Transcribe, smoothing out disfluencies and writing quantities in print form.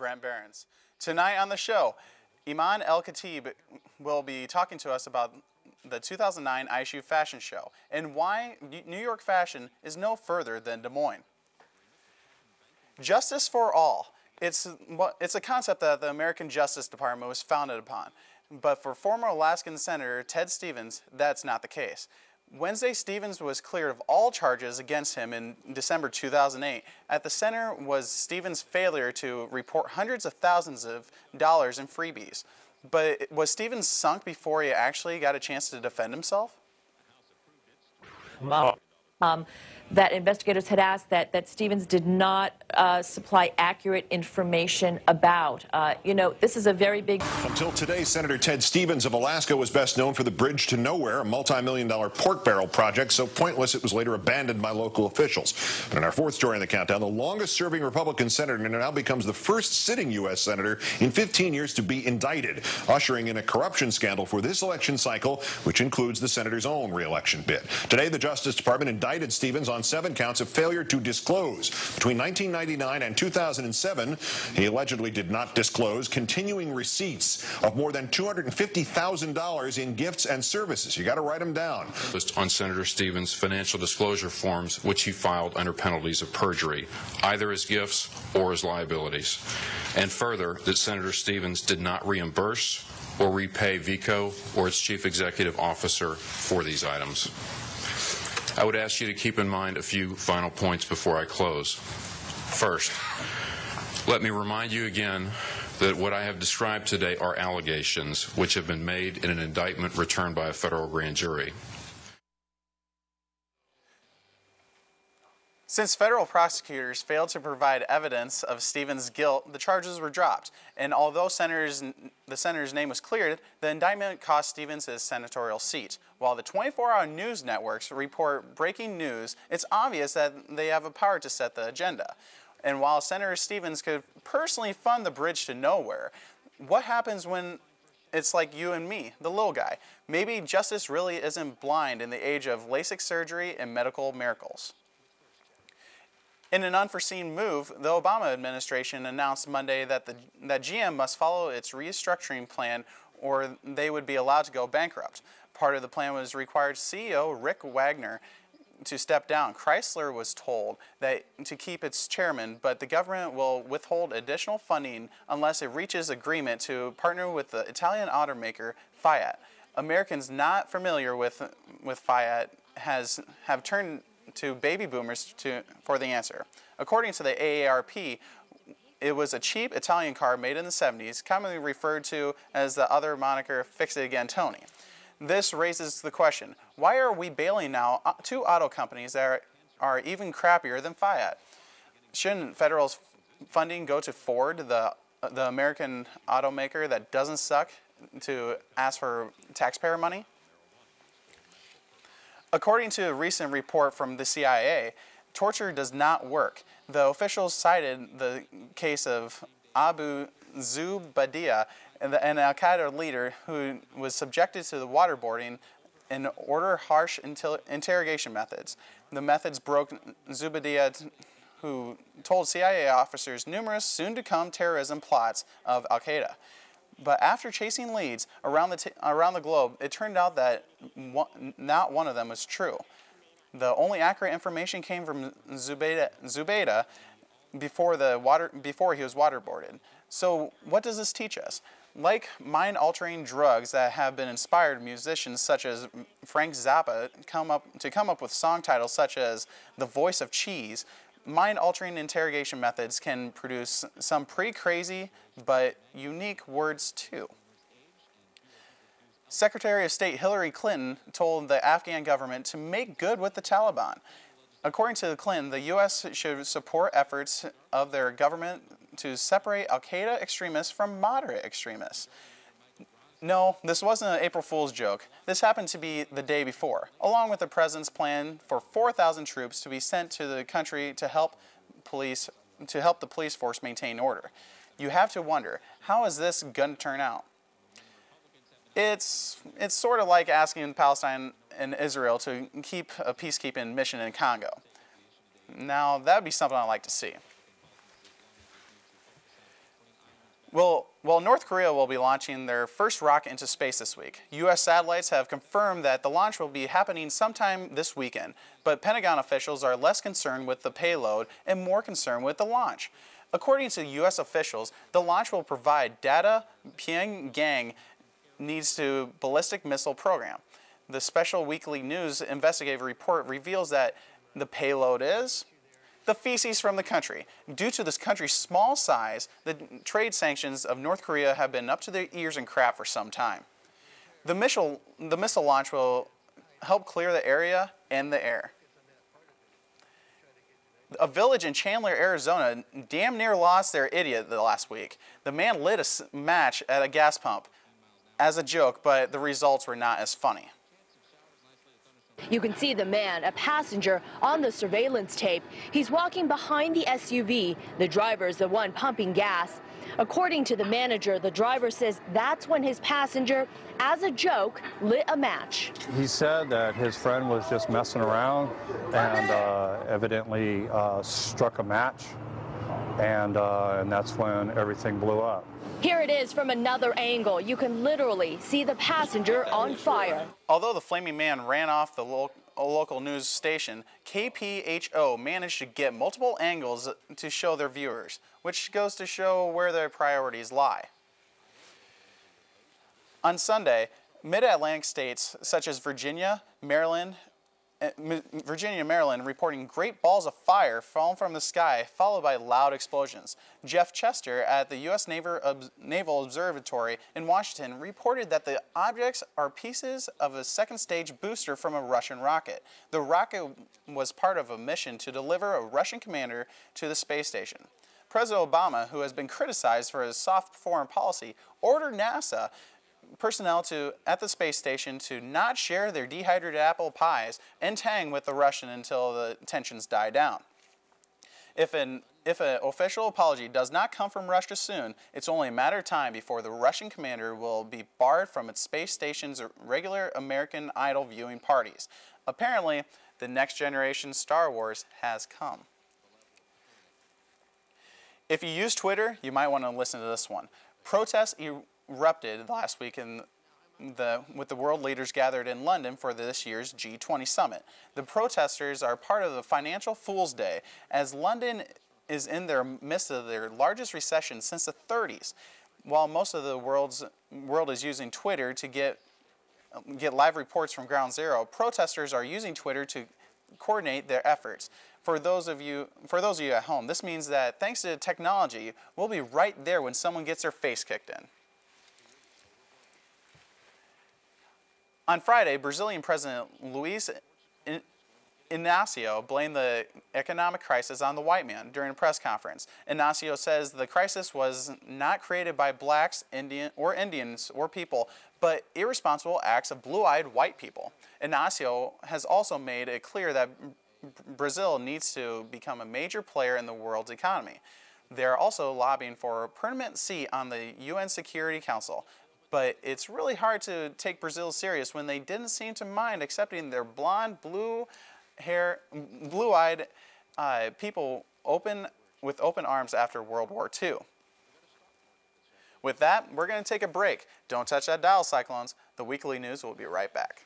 Brent Behrens. Tonight on the show, Iman El-Khatib will be talking to us about the 2009 ISU fashion show and why New York fashion is no further than Des Moines. Justice for all. It's a concept that the American Justice Department was founded upon. But for former Alaskan Senator Ted Stevens, that's not the case. Wednesday, Stevens was cleared of all charges against him in December 2008. At the center was Stevens' failure to report hundreds of thousands of dollars in freebies. But was Stevens sunk before he actually got a chance to defend himself? That investigators had asked that Stevens did not supply accurate information about. This is a very big... Until today, Senator Ted Stevens of Alaska was best known for the Bridge to Nowhere, a multi-million-dollar pork barrel project so pointless it was later abandoned by local officials. But in our fourth story in the countdown, the longest-serving Republican senator now becomes the first sitting U.S. senator in 15 years to be indicted, ushering in a corruption scandal for this election cycle, which includes the senator's own re-election bid. Today, the Justice Department indicted Stevens on 7 counts of failure to disclose. Between 1999 and 2007, he allegedly did not disclose continuing receipts of more than $250,000 in gifts and services. You got to write them down. On Senator Stevens' financial disclosure forms, which he filed under penalties of perjury, either as gifts or as liabilities. And further, that Senator Stevens did not reimburse or repay VICO or its chief executive officer for these items. I would ask you to keep in mind a few final points before I close. First, let me remind you again that what I have described today are allegations which have been made in an indictment returned by a federal grand jury. Since federal prosecutors failed to provide evidence of Stevens' guilt, the charges were dropped. And although the senator's name was cleared, the indictment cost Stevens his senatorial seat. While the 24-hour news networks report breaking news, it's obvious that they have a power to set the agenda. And while Senator Stevens could personally fund the Bridge to Nowhere, what happens when it's like you and me, the little guy? Maybe justice really isn't blind in the age of LASIK surgery and medical miracles. In an unforeseen move, the Obama administration announced Monday that GM must follow its restructuring plan or they would be allowed to go bankrupt. Part of the plan was required CEO Rick Wagner to step down. Chrysler was told that to keep its chairman, but the government will withhold additional funding unless it reaches agreement to partner with the Italian automaker Fiat. Americans not familiar with Fiat have turned to baby boomers for the answer. According to the AARP, it was a cheap Italian car made in the 70s, commonly referred to as the other moniker, Fix It Again Tony. This raises the question, why are we bailing out 2 auto companies that are even crappier than Fiat? Shouldn't federal funding go to Ford, the American automaker that doesn't suck, to ask for taxpayer money? According to a recent report from the CIA, torture does not work. The officials cited the case of Abu Zubaida, an al-Qaeda leader who was subjected to the waterboarding and ordered harsh interrogation methods. The methods broke Zubaida, who told CIA officers numerous soon-to-come terrorism plots of al-Qaeda. But after chasing leads around the globe, it turned out that not one of them was true. The only accurate information came from Zubaida before he was waterboarded. So what does this teach us? Like mind-altering drugs that have been inspired musicians such as Frank Zappa to come up with song titles such as "The Voice of Cheese," mind-altering interrogation methods can produce some pretty crazy but unique words too. Secretary of State Hillary Clinton told the Afghan government to make good with the Taliban. According to Clinton, the U.S. should support efforts of their government to separate al-Qaeda extremists from moderate extremists. No, this wasn't an April Fool's joke. This happened to be the day before, along with the president's plan for 4,000 troops to be sent to the country to help the police force maintain order. You have to wonder, how is this going to turn out? It's sort of like asking Palestine and Israel to keep a peacekeeping mission in Congo. Now, that would be something I'd like to see. Well, North Korea will be launching their first rocket into space this week. U.S. satellites have confirmed that the launch will be happening sometime this weekend, but Pentagon officials are less concerned with the payload and more concerned with the launch. According to U.S. officials, the launch will provide data Pyongyang needs to ballistic missile program. The special weekly news investigative report reveals that the payload is the feces from the country. Due to this country's small size, the trade sanctions of North Korea have been up to their ears in crap for some time. The missile launch will help clear the area and the air. A village in Chandler, Arizona damn near lost their idiot the last week. The man lit a match at a gas pump as a joke, but the results were not as funny. You can see the man, a passenger, on the surveillance tape. He's walking behind the SUV. The driver's the one pumping gas. According to the manager, the driver says that's when his passenger, as a joke, lit a match. He said that his friend was just messing around and evidently struck a match, and that's when everything blew up. Here it is from another angle. You can literally see the passenger on fire. Although the flaming man ran off the local news station, KPHO managed to get multiple angles to show their viewers, which goes to show where their priorities lie. On Sunday, mid-Atlantic states such as Virginia, Maryland, reporting great balls of fire falling from the sky, followed by loud explosions. Jeff Chester at the U.S. Naval Observatory in Washington reported that the objects are pieces of a second-stage booster from a Russian rocket. The rocket was part of a mission to deliver a Russian commander to the space station. President Obama, who has been criticized for his soft foreign policy, ordered NASA personnel at the space station to not share their dehydrated apple pies and tang with the Russian until the tensions die down. If an official apology does not come from Russia soon, it's only a matter of time before the Russian commander will be barred from its space station's regular American Idol viewing parties. Apparently, the next generation Star Wars has come. If you use Twitter, you might want to listen to this one. Protests erupted last week with the world leaders gathered in London for this year's G20 summit. The protesters are part of the Financial Fool's Day, as London is in the midst of their largest recession since the 30s. While most of the world is using Twitter to get live reports from ground zero, protesters are using Twitter to coordinate their efforts. For those of you at home, this means that thanks to technology, we'll be right there when someone gets their face kicked in. On Friday, Brazilian President Luiz Inacio blamed the economic crisis on the white man during a press conference. Inacio says the crisis was not created by blacks, Indians, or people, but irresponsible acts of blue-eyed white people. Inacio has also made it clear that Brazil needs to become a major player in the world's economy. They are also lobbying for a permanent seat on the UN Security Council. But it's really hard to take Brazil serious when they didn't seem to mind accepting their blonde, blue-eyed people with open arms after World War II. With that, we're going to take a break. Don't touch that dial, Cyclones. The weekly news will be right back.